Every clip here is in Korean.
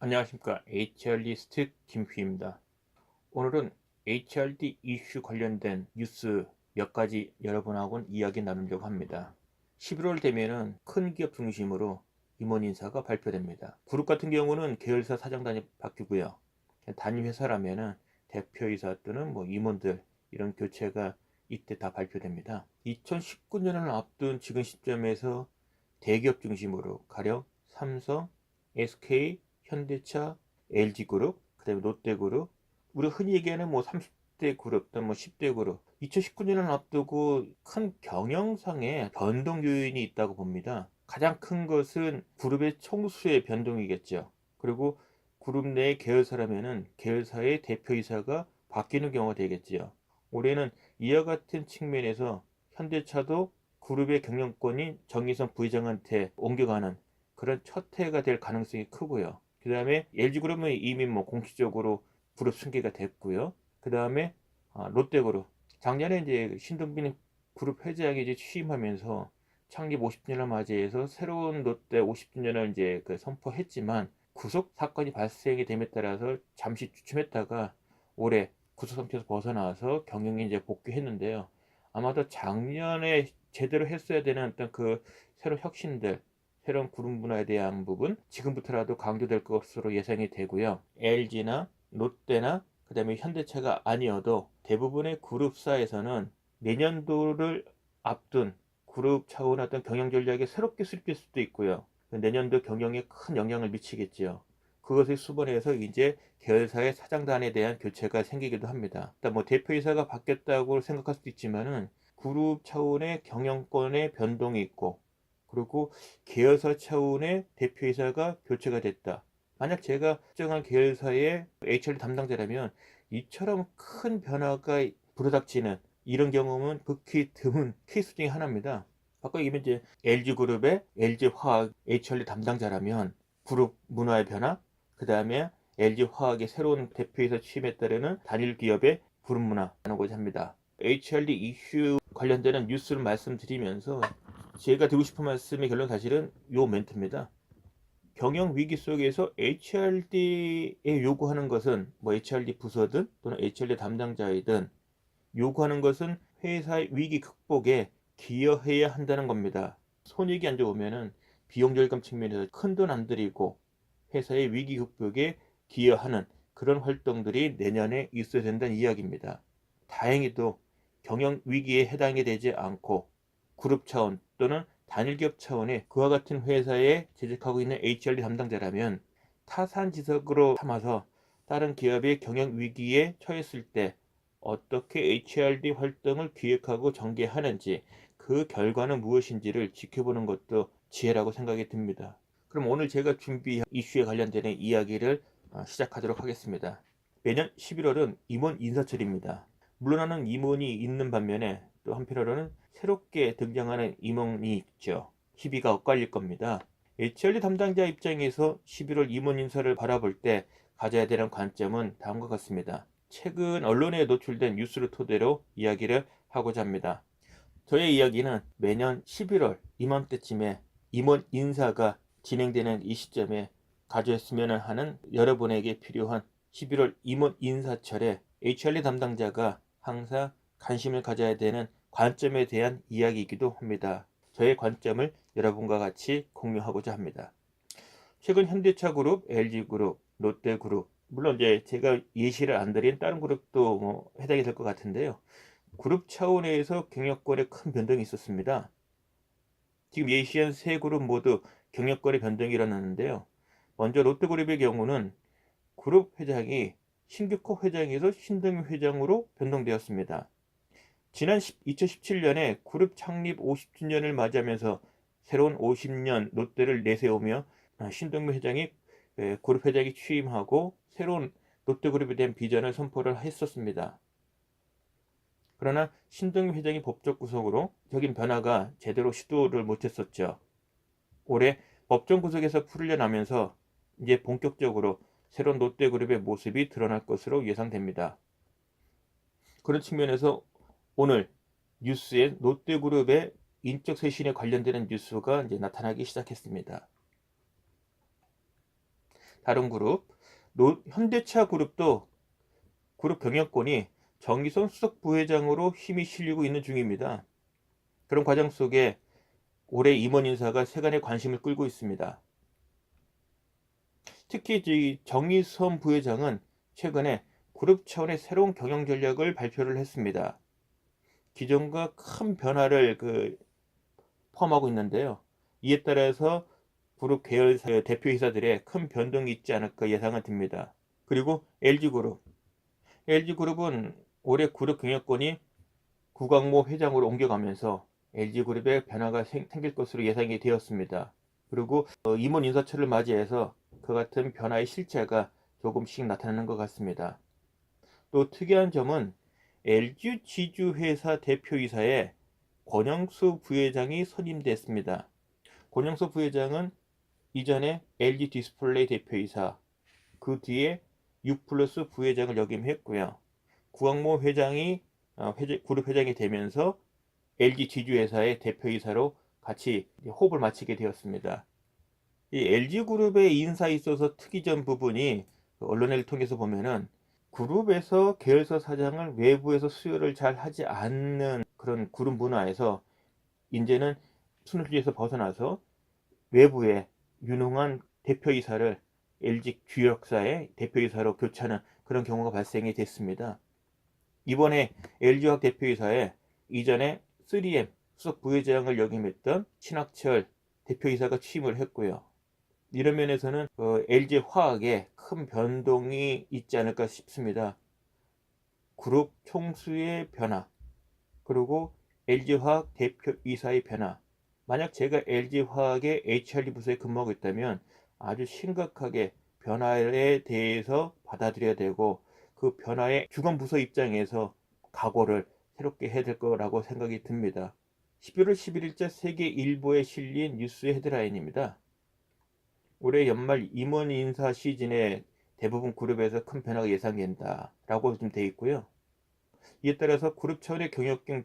안녕하십니까. HR리스트 김휘입니다. 오늘은 HRD 이슈 관련된 뉴스 몇 가지 여러분하고는 이야기 나누려고 합니다. 11월 되면은 큰 기업 중심으로 임원 인사가 발표됩니다. 그룹 같은 경우는 계열사 사장단이 바뀌고요. 단위 회사라면은 대표이사 또는 임원들 이런 교체가 이때 다 발표됩니다. 2019년을 앞둔 지금 시점에서 대기업 중심으로 가령 삼성, SK, 현대차, LG그룹, 그다음에 롯데그룹, 우리가 흔히 얘기하는 30대 그룹, 또는 10대 그룹, 2019년을 앞두고 큰 경영상의 변동 요인이 있다고 봅니다. 가장 큰 것은 그룹의 총수의 변동이겠죠. 그리고 그룹 내 계열사라면은 계열사의 대표이사가 바뀌는 경우가 되겠지요. 올해는 이와 같은 측면에서 현대차도 그룹의 경영권이 정의선 부회장한테 옮겨가는 그런 첫 해가 될 가능성이 크고요. 그 다음에 LG그룹은 이미 공식적으로 그룹 승계가 됐고요. 그 다음에 롯데그룹, 작년에 이제 신동빈 그룹 회장이 이제 취임하면서 창립 50주년을 맞이해서 새로운 롯데 50주년을 이제 선포했지만 구속 사건이 발생이 됨에 따라서 잠시 주춤했다가 올해 구속 상태에서 벗어나서 경영에 이제 복귀했는데요. 아마도 작년에 제대로 했어야 되는 어떤 새로운 혁신들, 새로운 그룹 문화에 대한 부분 지금부터라도 강조될 것으로 예상이 되고요. LG나 롯데나 그 다음에 현대차가 아니어도 대부분의 그룹사에서는 내년도를 앞둔 그룹 차원 어떤 경영 전략이 새롭게 수립될 수도 있고요. 내년도 경영에 큰 영향을 미치겠지요. 그것을 수반해서 이제 계열사의 사장단에 대한 교체가 생기기도 합니다. 일단 대표이사가 바뀌었다고 생각할 수도 있지만은 그룹 차원의 경영권의 변동이 있고, 그리고 계열사 차원의 대표이사가 교체가 됐다. 만약 제가 특정한 계열사의 HR 담당자라면 이처럼 큰 변화가 불어닥치는 이런 경험은 극히 드문 케이스 중에 하나입니다. 아까 이제 LG그룹의 LG화학 HR 담당자라면 그룹 문화의 변화, 그 다음에 LG화학의 새로운 대표이사 취임에 따르는 단일 기업의 그룹 문화 나누고자 합니다. HRD 이슈 관련되는 뉴스를 말씀드리면서 제가 드리고 싶은 말씀의 결론 사실은 요 멘트입니다. 경영 위기 속에서 HRD에 요구하는 것은 HRD 부서든 또는 HRD 담당자이든 요구하는 것은 회사의 위기 극복에 기여해야 한다는 겁니다. 손익이 안 좋으면은 비용 절감 측면에서 큰 돈 안 들이고 회사의 위기 극복에 기여하는 그런 활동들이 내년에 있어야 된다는 이야기입니다. 다행히도 경영 위기에 해당이 되지 않고 그룹 차원 또는 단일 기업 차원의 그와 같은 회사에 재직하고 있는 HRD 담당자라면 타산지석으로 삼아서 다른 기업의 경영 위기에 처했을 때 어떻게 HRD 활동을 기획하고 전개하는지, 그 결과는 무엇인지를 지켜보는 것도 지혜라고 생각이 듭니다. 그럼 오늘 제가 준비한 이슈에 관련된 이야기를 시작하도록 하겠습니다. 매년 11월은 임원 인사철입니다. 물러나는 임원이 있는 반면에 또 한편으로는 새롭게 등장하는 임원이 있죠. 희비가 엇갈릴 겁니다. HRD 담당자 입장에서 11월 임원 인사를 바라볼 때 가져야 되는 관점은 다음과 같습니다. 최근 언론에 노출된 뉴스를 토대로 이야기를 하고자 합니다. 저의 이야기는 매년 11월 이맘때쯤에 임원 인사가 진행되는 이 시점에 가져왔으면 하는 여러분에게 필요한 11월 임원 인사철에 HRD 담당자가 항상 관심을 가져야 되는 관점에 대한 이야기이기도 합니다. 저의 관점을 여러분과 같이 공유하고자 합니다. 최근 현대차 그룹, LG 그룹, 롯데 그룹, 물론 이제 제가 예시를 안 드린 다른 그룹도 해당이 될 것 같은데요. 그룹 차원에서 경영권에 큰 변동이 있었습니다. 지금 예시한 세 그룹 모두 경영권의 변동이 일어났는데요. 먼저 롯데그룹의 경우는 그룹 회장이 신규코 회장에서 신동민 회장으로 변동되었습니다. 지난 2017년에 그룹 창립 50주년을 맞이하면서 새로운 50년 롯데를 내세우며 신동민 회장이 그룹 회장이 취임하고 새로운 롯데그룹에 대한 비전을 선포를 했었습니다. 그러나 신동민 회장이 법적 구속으로 적인 변화가 제대로 시도를 못했었죠. 올해 법정 구속에서 풀려나면서 이제 본격적으로 새로운 롯데그룹의 모습이 드러날 것으로 예상됩니다. 그런 측면에서 오늘 뉴스에 롯데그룹의 인적 쇄신에 관련되는 뉴스가 이제 나타나기 시작했습니다. 다른 그룹, 현대차 그룹도 그룹 경영권이 정기선 수석 부회장으로 힘이 실리고 있는 중입니다. 그런 과정 속에 올해 임원 인사가 세간의 관심을 끌고 있습니다. 특히 정의선 부회장은 최근에 그룹 차원의 새로운 경영 전략을 발표를 했습니다. 기존과 큰 변화를 포함하고 있는데요. 이에 따라서 그룹 계열사 대표이사들의 큰 변동이 있지 않을까 예상은 듭니다. 그리고 LG그룹. LG그룹은 올해 그룹 경영권이 구광모 회장으로 옮겨가면서 LG그룹의 변화가 생길 것으로 예상이 되었습니다. 그리고 임원 인사철을 맞이해서 그 같은 변화의 실체가 조금씩 나타나는 것 같습니다. 또 특이한 점은 LG 지주회사 대표이사에 권영수 부회장이 선임됐습니다. 권영수 부회장은 이전에 LG 디스플레이 대표이사, 그 뒤에 유플러스 부회장을 역임했고요. 구광모 회장이 그룹 회장이 되면서 LG 지주회사의 대표이사로 같이 호흡을 맞추게 되었습니다. 이 LG그룹의 인사에 있어서 특이점 부분이 언론을 통해서 보면은 그룹에서 계열사 사장을 외부에서 수요를 잘 하지 않는 그런 그룹 문화에서 이제는 순수주의에서 벗어나서 외부의 유능한 대표이사를 LG 주역사의 대표이사로 교체하는 그런 경우가 발생이 됐습니다. 이번에 LG화학 대표이사에 이전에 3M 수석 부회장을 역임했던 신학철 대표이사가 취임을 했고요. 이런 면에서는 LG화학에 큰 변동이 있지 않을까 싶습니다. 그룹 총수의 변화, 그리고 LG화학 대표이사의 변화. 만약 제가 LG화학의 HRD 부서에 근무하고 있다면 아주 심각하게 변화에 대해서 받아들여야 되고 그 변화의 주건 부서 입장에서 각오를 새롭게 해야 될 거라고 생각이 듭니다. 11월 11일자 세계일보에 실린 뉴스 헤드라인입니다. 올해 연말 임원 인사 시즌에 대부분 그룹에서 큰 변화가 예상된다 라고 좀 되어 있고요. 이에 따라서 그룹 차원의 경영권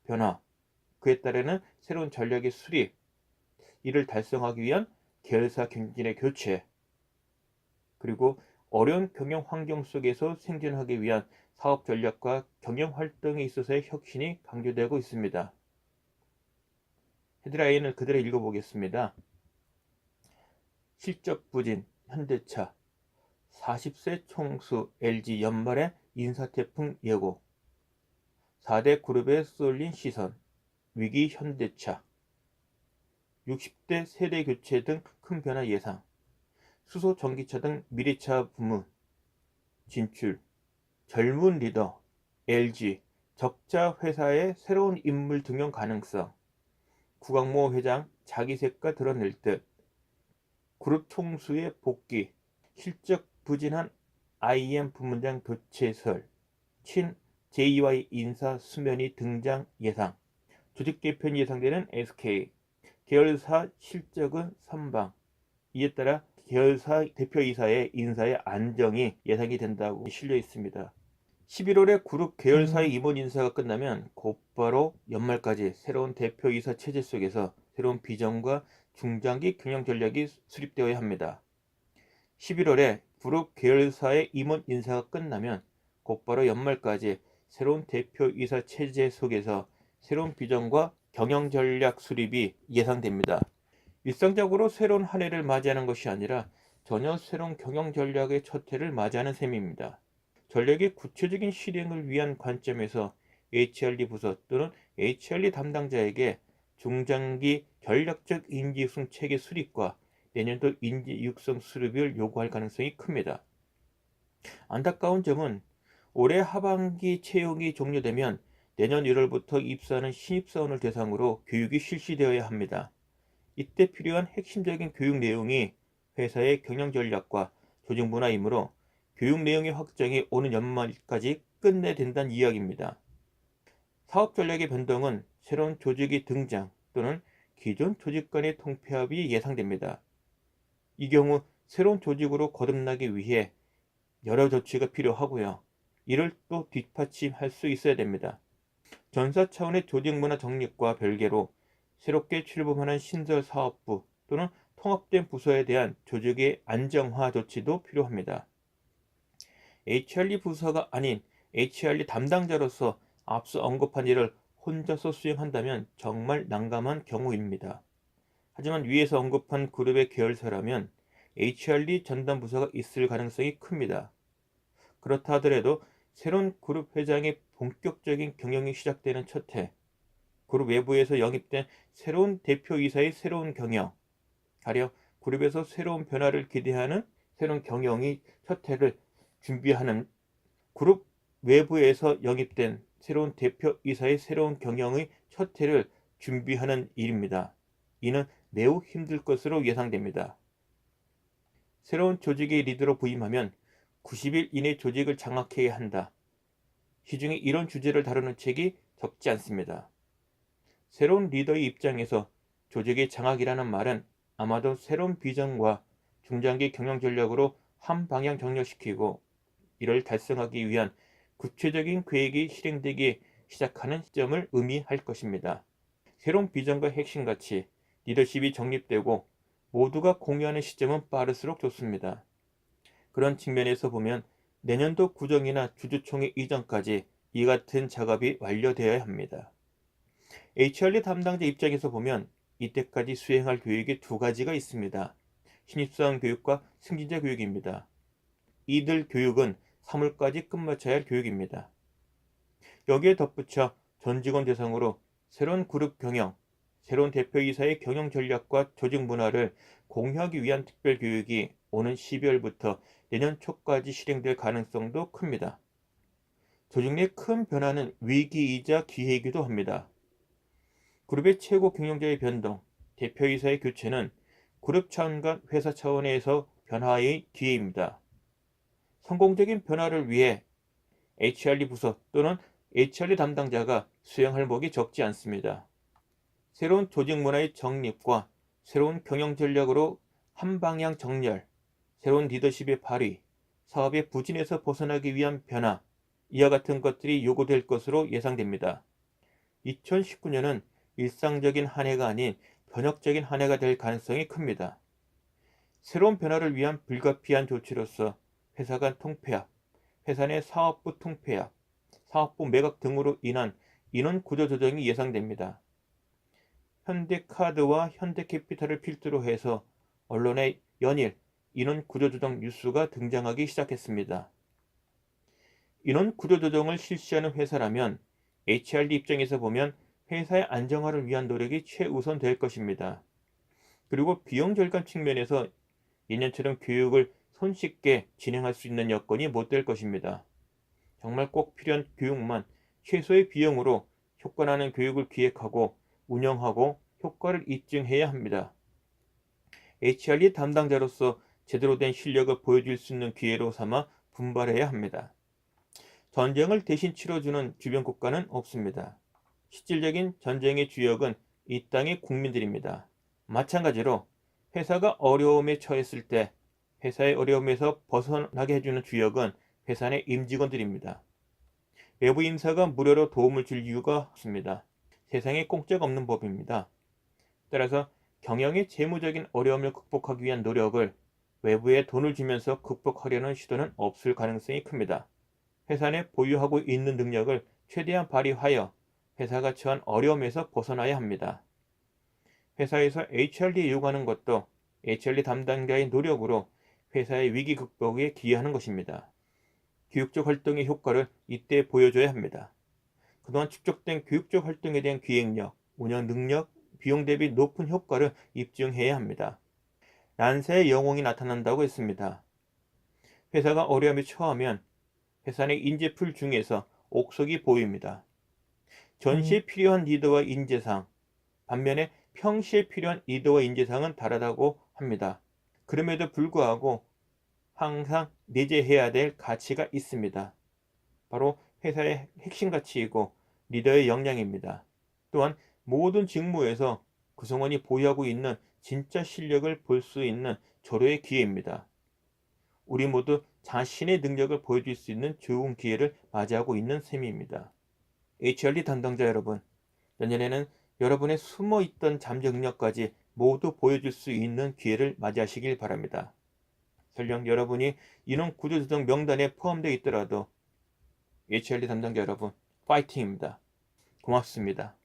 변화, 그에 따르는 새로운 전략의 수립, 이를 달성하기 위한 계열사 경진의 교체, 그리고 어려운 경영 환경 속에서 생존하기 위한 사업 전략과 경영 활동에 있어서의 혁신이 강조되고 있습니다. 헤드라인을 그대로 읽어보겠습니다. 실적 부진 현대차, 40세 총수 LG 연말에 인사태풍 예고, 4대 그룹에 쏠린 시선, 위기 현대차, 60대 세대 교체 등 큰 변화 예상, 수소 전기차 등 미래차 부문 진출, 젊은 리더 LG 적자 회사의 새로운 인물 등용 가능성, 구광모 회장 자기 색깔 드러낼 듯, 그룹 총수의 복귀, 실적 부진한 IM 부문장 교체설, 친 JY 인사 수면이 등장 예상, 조직 개편이 예상되는 SK, 계열사 실적은 선방, 이에 따라 계열사 대표이사의 인사의 안정이 예상이 된다고 실려 있습니다. 11월에 그룹 계열사의 임원 인사가 끝나면 곧바로 연말까지 새로운 대표이사 체제 속에서 새로운 비전과 중장기 경영 전략이 수립되어야 합니다. 11월에 그룹 계열사의 임원 인사가 끝나면 곧바로 연말까지 새로운 대표이사 체제 속에서 새로운 비전과 경영 전략 수립이 예상됩니다. 일상적으로 새로운 한 해를 맞이하는 것이 아니라 전혀 새로운 경영 전략의 첫 해를 맞이하는 셈입니다. 전략의 구체적인 실행을 위한 관점에서 HRD 부서 또는 HRD 담당자에게 중장기 전략적 인지 육성 체계 수립과 내년도 인지 육성 수립을 요구할 가능성이 큽니다. 안타까운 점은 올해 하반기 채용이 종료되면 내년 1월부터 입사하는 신입사원을 대상으로 교육이 실시되어야 합니다. 이때 필요한 핵심적인 교육 내용이 회사의 경영 전략과 조직 문화이므로 교육 내용의 확정이 오는 연말까지 끝내야 된다는 이야기입니다. 사업 전략의 변동은 새로운 조직이 등장 또는 기존 조직 간의 통폐합이 예상됩니다. 이 경우 새로운 조직으로 거듭나기 위해 여러 조치가 필요하고요. 이를 또 뒷받침할 수 있어야 됩니다. 전사 차원의 조직 문화 정립과 별개로 새롭게 출범하는 신설 사업부 또는 통합된 부서에 대한 조직의 안정화 조치도 필요합니다. HRD 부서가 아닌 HRD 담당자로서 앞서 언급한 일을 혼자서 수행한다면 정말 난감한 경우입니다. 하지만 위에서 언급한 그룹의 계열사라면 HRD 전담 부서가 있을 가능성이 큽니다. 그렇다 하더라도 새로운 그룹 회장의 본격적인 경영이 시작되는 첫 해, 그룹 외부에서 영입된 새로운 대표이사의 새로운 경영, 가령 그룹에서 새로운 변화를 기대하는 새로운 경영이 첫 해를 준비하는 그룹 외부에서 영입된 새로운 대표이사의 새로운 경영의 첫 해를 준비하는 일입니다. 이는 매우 힘들 것으로 예상됩니다. 새로운 조직의 리더로 부임하면 90일 이내 조직을 장악해야 한다. 시중에 이런 주제를 다루는 책이 적지 않습니다. 새로운 리더의 입장에서 조직의 장악이라는 말은 아마도 새로운 비전과 중장기 경영 전략으로 한 방향 정렬시키고 이를 달성하기 위한 구체적인 계획이 실행되기 시작하는 시점을 의미할 것입니다. 새로운 비전과 핵심 가치, 리더십이 정립되고 모두가 공유하는 시점은 빠를수록 좋습니다. 그런 측면에서 보면 내년도 구정이나 주주총회 이전까지 이 같은 작업이 완료되어야 합니다. HRD 담당자 입장에서 보면 이때까지 수행할 교육이 두 가지가 있습니다. 신입사원 교육과 승진자 교육입니다. 이들 교육은 3월까지 끝마쳐야 할 교육입니다. 여기에 덧붙여 전 직원 대상으로 새로운 그룹 경영, 새로운 대표이사의 경영 전략과 조직 문화를 공유하기 위한 특별 교육이 오는 12월부터 내년 초까지 실행될 가능성도 큽니다. 조직 내 큰 변화는 위기이자 기회이기도 합니다. 그룹의 최고 경영자의 변동, 대표이사의 교체는 그룹 차원과 회사 차원에서 변화의 기회입니다. 성공적인 변화를 위해 HRD 부서 또는 HRD 담당자가 수행할 몫이 적지 않습니다. 새로운 조직 문화의 정립과 새로운 경영 전략으로 한 방향 정렬, 새로운 리더십의 발휘, 사업의 부진에서 벗어나기 위한 변화, 이와 같은 것들이 요구될 것으로 예상됩니다. 2019년은 일상적인 한 해가 아닌 변혁적인 한 해가 될 가능성이 큽니다. 새로운 변화를 위한 불가피한 조치로서 회사 간 통폐합, 회사 내 사업부 통폐합, 사업부 매각 등으로 인한 인원 구조 조정이 예상됩니다. 현대카드와 현대캐피탈을 필두로 해서 언론의 연일 인원 구조 조정 뉴스가 등장하기 시작했습니다. 인원 구조 조정을 실시하는 회사라면 HRD 입장에서 보면 회사의 안정화를 위한 노력이 최우선 될 것입니다. 그리고 비용 절감 측면에서 예년처럼 교육을 손쉽게 진행할 수 있는 여건이 못 될 것입니다. 정말 꼭 필요한 교육만 최소의 비용으로 효과나는 교육을 기획하고 운영하고 효과를 입증해야 합니다. HRD 담당자로서 제대로 된 실력을 보여줄 수 있는 기회로 삼아 분발해야 합니다. 전쟁을 대신 치러주는 주변 국가는 없습니다. 실질적인 전쟁의 주역은 이 땅의 국민들입니다. 마찬가지로 회사가 어려움에 처했을 때 회사의 어려움에서 벗어나게 해주는 주역은 회사 내 임직원들입니다. 외부 인사가 무료로 도움을 줄 이유가 없습니다. 세상에 공짜가 없는 법입니다. 따라서 경영의 재무적인 어려움을 극복하기 위한 노력을 외부에 돈을 주면서 극복하려는 시도는 없을 가능성이 큽니다. 회사 내 보유하고 있는 능력을 최대한 발휘하여 회사가 처한 어려움에서 벗어나야 합니다. 회사에서 HRD에 요구하는 것도 HRD 담당자의 노력으로 회사의 위기 극복에 기여하는 것입니다. 교육적 활동의 효과를 이때 보여줘야 합니다. 그동안 축적된 교육적 활동에 대한 기획력, 운영 능력, 비용 대비 높은 효과를 입증해야 합니다. 난세의 영웅이 나타난다고 했습니다. 회사가 어려움에 처하면 회사 내 인재풀 중에서 옥석이 보입니다. 전시에 필요한 리더와 인재상, 반면에 평시에 필요한 리더와 인재상은 다르다고 합니다. 그럼에도 불구하고 항상 내재해야 될 가치가 있습니다. 바로 회사의 핵심 가치이고 리더의 역량입니다. 또한 모든 직무에서 구성원이 보유하고 있는 진짜 실력을 볼 수 있는 절호의 기회입니다. 우리 모두 자신의 능력을 보여줄 수 있는 좋은 기회를 맞이하고 있는 셈입니다. HRD 담당자 여러분, 내년에는 여러분의 숨어있던 잠재 능력까지 모두 보여줄 수 있는 기회를 맞이하시길 바랍니다. 설령 여러분이 인원 구조 조정 명단에 포함되어 있더라도 HRD 담당자 여러분, 파이팅입니다. 고맙습니다.